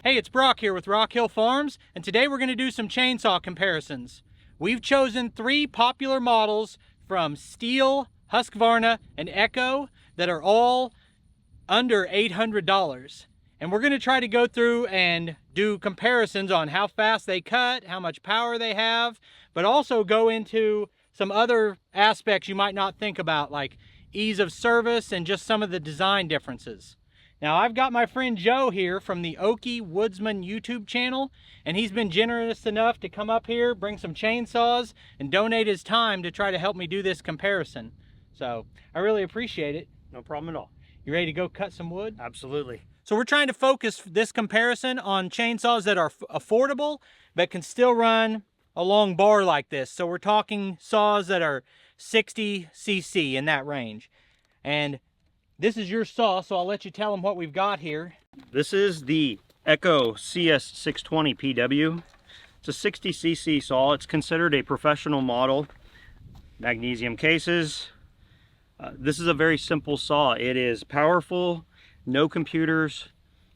Hey, it's Brock here with Rock Hill Farms, and today we're going to do some chainsaw comparisons. We've chosen 3 popular models from Stihl, Husqvarna, and Echo that are all under $800. And we're going to try to go through and do comparisons on how fast they cut, how much power they have, but also go into some other aspects you might not think about, like ease of service and just some of the design differences. Now, I've got my friend Joe here from the Okie Woodsman YouTube channel, and he's been generous enough to come up here, bring some chainsaws, and donate his time to try to help me do this comparison. So, I really appreciate it. No problem at all. You ready to go cut some wood? Absolutely. So we're trying to focus this comparison on chainsaws that are affordable, but can still run a long bar like this. So we're talking saws that are 60 cc in that range. And this is your saw, so I'll let you tell them what we've got here. This is the Echo CS620 PW. It's a 60 cc saw. It's considered a professional model. Magnesium cases. This is a very simple saw. It is powerful, no computers,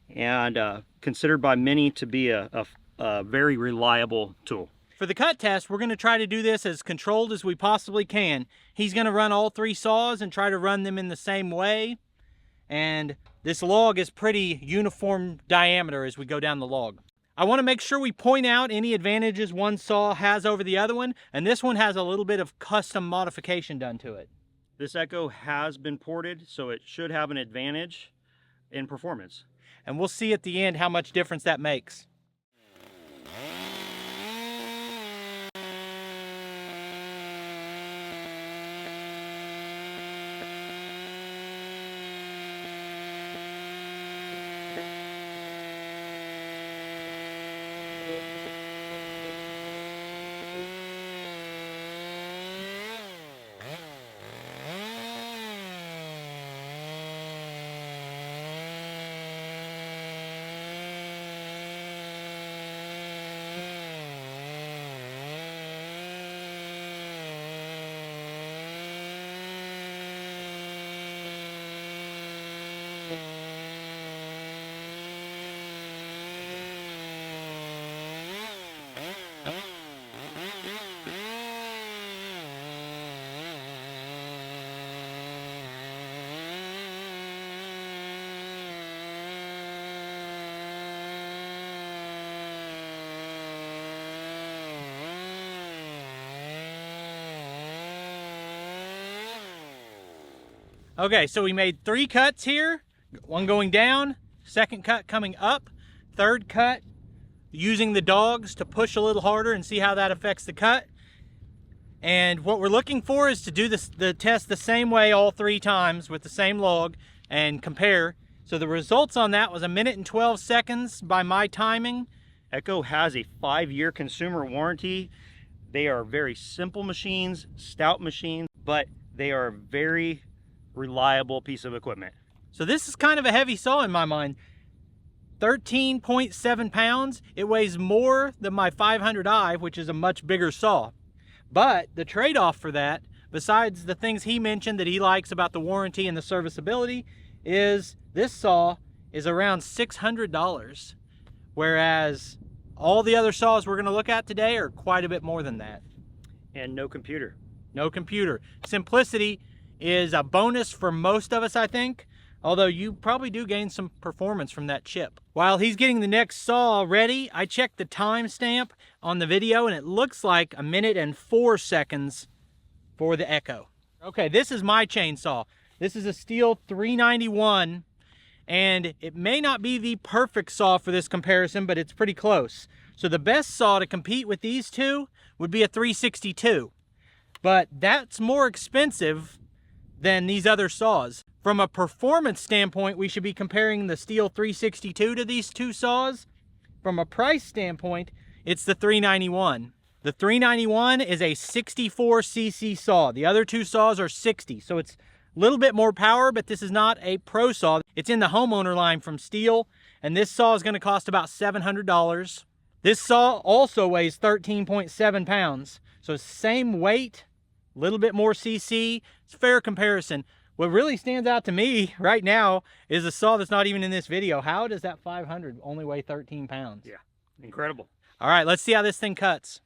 and considered by many to be a very reliable tool. For the cut test, we're going to try to do this as controlled as we possibly can. He's going to run all 3 saws and try to run them in the same way. And this log is pretty uniform diameter as we go down the log. I want to make sure we point out any advantages one saw has over the other one, and this one has a little bit of custom modification done to it. This Echo has been ported, so it should have an advantage in performance. And we'll see at the end how much difference that makes. Okay, so we made 3 cuts here, one going down, second cut coming up, third cut using the dogs to push a little harder and see how that affects the cut. And what we're looking for is to do the test the same way all 3 times with the same log and compare. So the results on that was 1 minute and 12 seconds by my timing. Echo has a 5-year consumer warranty. They are very simple machines, stout machines, but they are very reliable piece of equipment. So this is kind of a heavy saw in my mind. 13.7 pounds. It weighs more than my 500i, which is a much bigger saw. But the trade-off for that, besides the things he mentioned that he likes about the warranty and the serviceability, is this saw is around $600. Whereas all the other saws we're going to look at today are quite a bit more than that. And no computer. No computer. Simplicity is a bonus for most of us, I think, although you probably do gain some performance from that chip. While he's getting the next saw ready, I checked the timestamp on the video and it looks like 1 minute and 4 seconds for the Echo. Okay, this is my chainsaw. This is a Stihl 391, and it may not be the perfect saw for this comparison, but it's pretty close. So the best saw to compete with these two would be a 362, but that's more expensive than these other saws. From a performance standpoint, we should be comparing the Stihl 362 to these 2 saws. From a price standpoint, it's the 391. The 391 is a 64 cc saw. The other 2 saws are 60, so it's a little bit more power, but this is not a pro saw. It's in the homeowner line from Stihl, and this saw is going to cost about $700. This saw also weighs 13.7 pounds, so same weight, a little bit more CC. It's a fair comparison. What really stands out to me right now is a saw that's not even in this video. How does that 500 only weigh 13 pounds? Yeah, incredible. All right, let's see how this thing cuts.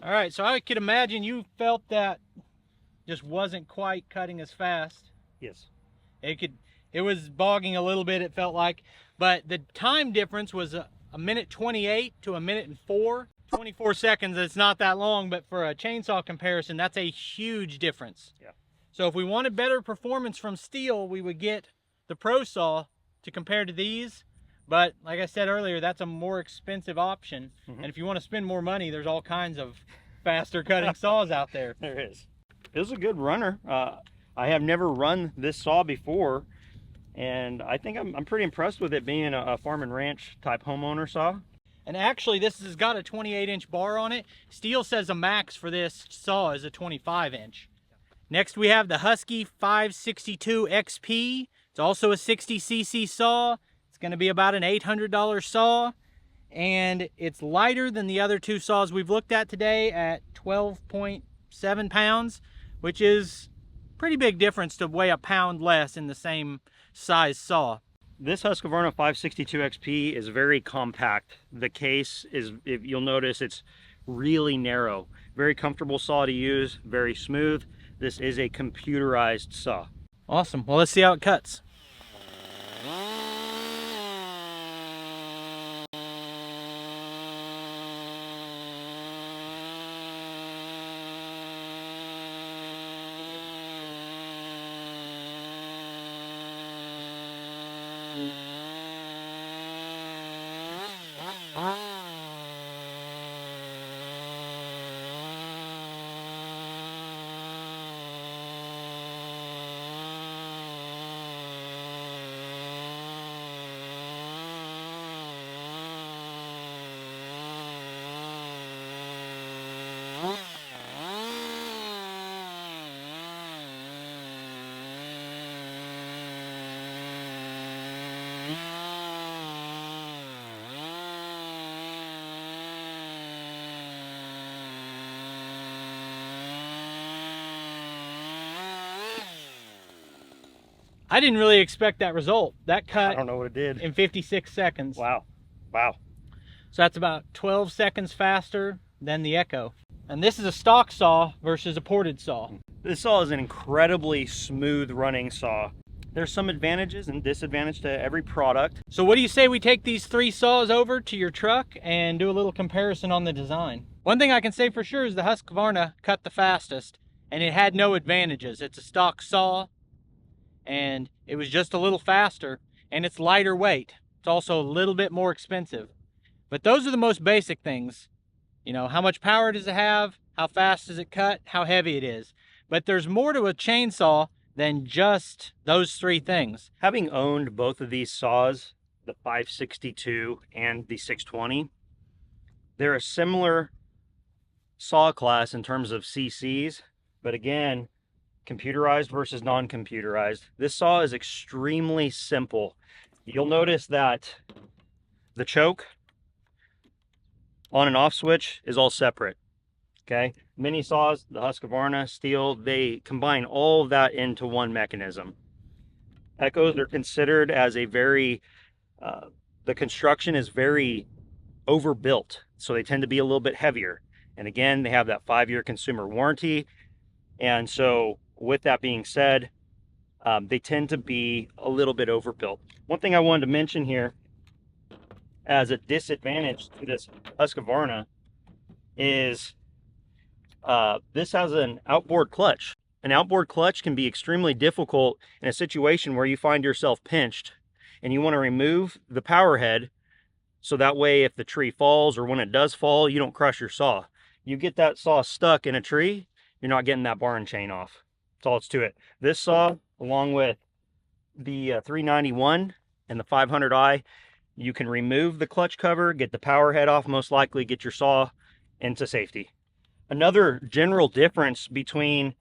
All right, so I could imagine you felt that just wasn't quite cutting as fast. Yes. It was bogging a little bit, it felt like, but the time difference was a minute 28 to a minute and 24 seconds. It's not that long, but for a chainsaw comparison, that's a huge difference. Yeah. So if we wanted better performance from Stihl, we would get the Pro Saw to compare to these. But like I said earlier, that's a more expensive option. And if you want to spend more money, there's all kinds of faster cutting saws out there. There is. It was a good runner. I have never run this saw before, and I think I'm pretty impressed with it being a farm and ranch type homeowner saw. And actually, this has got a 28-inch bar on it. Stihl says a max for this saw is a 25-inch. Next, we have the Husky 562 XP. It's also a 60cc saw. It's going to be about an $800 saw, and it's lighter than the other two saws we've looked at today at 12.7 pounds, which is pretty big difference to weigh a pound less in the same size saw. This Husqvarna 562 XP is very compact. The case is, if you'll notice, it's really narrow. Very comfortable saw to use, very smooth. This is a computerized saw. Awesome. Well, let's see how it cuts. I didn't really expect that result. That cut, I don't know what it did, in 56 seconds. Wow. Wow. So that's about 12 seconds faster than the Echo. And this is a stock saw versus a ported saw. This saw is an incredibly smooth running saw. There's some advantages and disadvantages to every product. So what do you say we take these three saws over to your truck and do a little comparison on the design? One thing I can say for sure is the Husqvarna cut the fastest, and it had no advantages. It's a stock saw, and it was just a little faster, and it's lighter weight. It's also a little bit more expensive. But those are the most basic things. You know, how much power does it have? How fast does it cut? How heavy it is? But there's more to a chainsaw than just those three things. Having owned both of these saws, the 562 and the 620, They're a similar saw class in terms of CCs, but again, computerized versus non-computerized. This saw is extremely simple. You'll notice that the choke on and off switch is all separate. Okay, mini saws, the Husqvarna, Stihl, they combine all of that into one mechanism. Echoes are considered as a very, the construction is very overbuilt, so they tend to be a little bit heavier. And again, they have that 5-year consumer warranty. And so with that being said, they tend to be a little bit overbuilt. One thing I wanted to mention here as a disadvantage to this Husqvarna is this has an outboard clutch. An outboard clutch can be extremely difficult in a situation where you find yourself pinched and you want to remove the power head, so that way if the tree falls, or when it does fall, you don't crush your saw. You get that saw stuck in a tree, you're not getting that bar and chain off. That's all it's to it. This saw, along with the 391 and the 500i, you can remove the clutch cover, get the power head off, most likely get your saw into safety. Another general difference between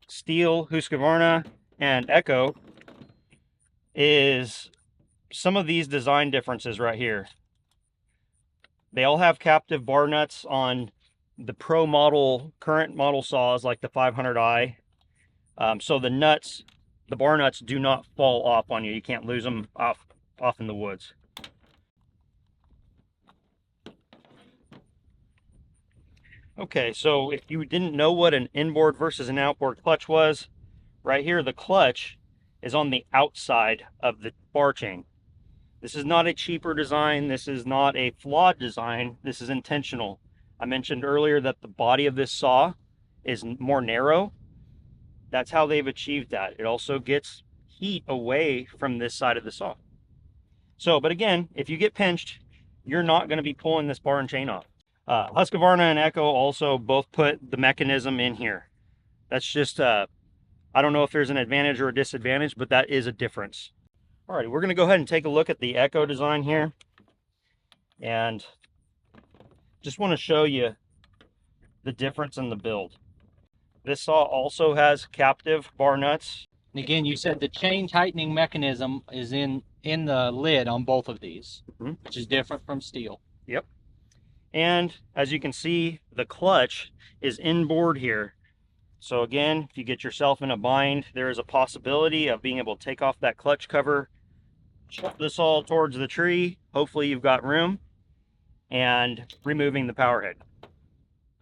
Stihl, Husqvarna, and Echo is some of these design differences right here. They all have captive bar nuts on the pro model, current model saws like the 500i. So the bar nuts do not fall off on you. You can't lose them off in the woods. Okay, so if you didn't know what an inboard versus an outboard clutch was, right here the clutch is on the outside of the bar chain. This is not a cheaper design. This is not a flawed design. This is intentional. I mentioned earlier that the body of this saw is more narrow. That's how they've achieved that. It also gets heat away from this side of the saw. So, but again, if you get pinched, you're not going to be pulling this bar and chain off. Husqvarna and Echo also both put the mechanism in here. That's just, I don't know if there's an advantage or a disadvantage, but that is a difference. Alrighty, we're going to go ahead and take a look at the Echo design here. And just want to show you the difference in the build. This saw also has captive bar nuts. And again, you said the chain tightening mechanism is in the lid on both of these, which is different from Stihl. Yep. And as you can see, the clutch is inboard here. So again, if you get yourself in a bind, there is a possibility of being able to take off that clutch cover, shove the saw towards the tree, hopefully you've got room, and removing the power head.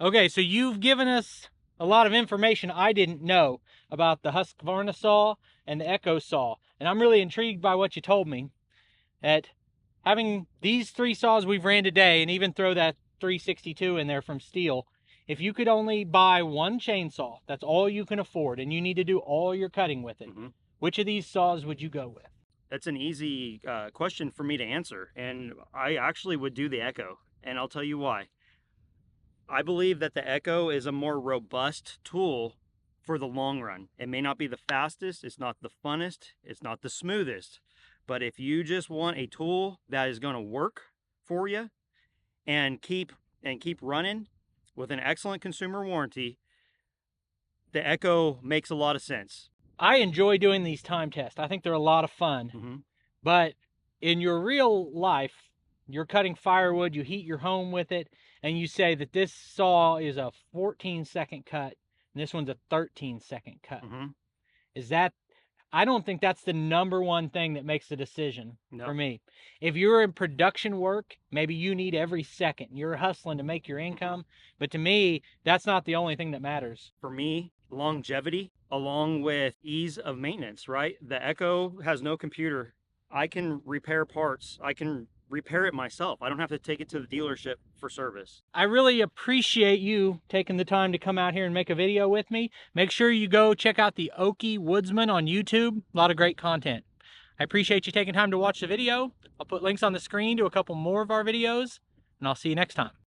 Okay, so you've given us a lot of information I didn't know about the Husqvarna saw and the Echo saw. And I'm really intrigued by what you told me. That having these 3 saws we've ran today, and even throw that 362 in there from Stihl, if you could only buy one chainsaw, that's all you can afford, and you need to do all your cutting with it, which of these saws would you go with? That's an easy question for me to answer, and I actually would do the Echo, and I'll tell you why. I believe that the Echo is a more robust tool for the long run. It may not be the fastest, it's not the funnest, it's not the smoothest, but if you just want a tool that is going to work for you and keep running with an excellent consumer warranty, the Echo makes a lot of sense. I enjoy doing these time tests. I think they're a lot of fun. But in your real life, you're cutting firewood, you heat your home with it, and you say that this saw is a 14-second cut and this one's a 13-second cut. Is that, I don't think that's the #1 thing that makes the decision for me. If you're in production work, maybe you need every second. You're hustling to make your income. But to me, that's not the only thing that matters. For me, longevity along with ease of maintenance, right? The Echo has no computer. I can repair parts. I can repair it myself. I don't have to take it to the dealership for service. I really appreciate you taking the time to come out here and make a video with me. Make sure you go check out the Okie Woodsman on YouTube. A lot of great content. I appreciate you taking time to watch the video. I'll put links on the screen to a couple more of our videos, and I'll see you next time.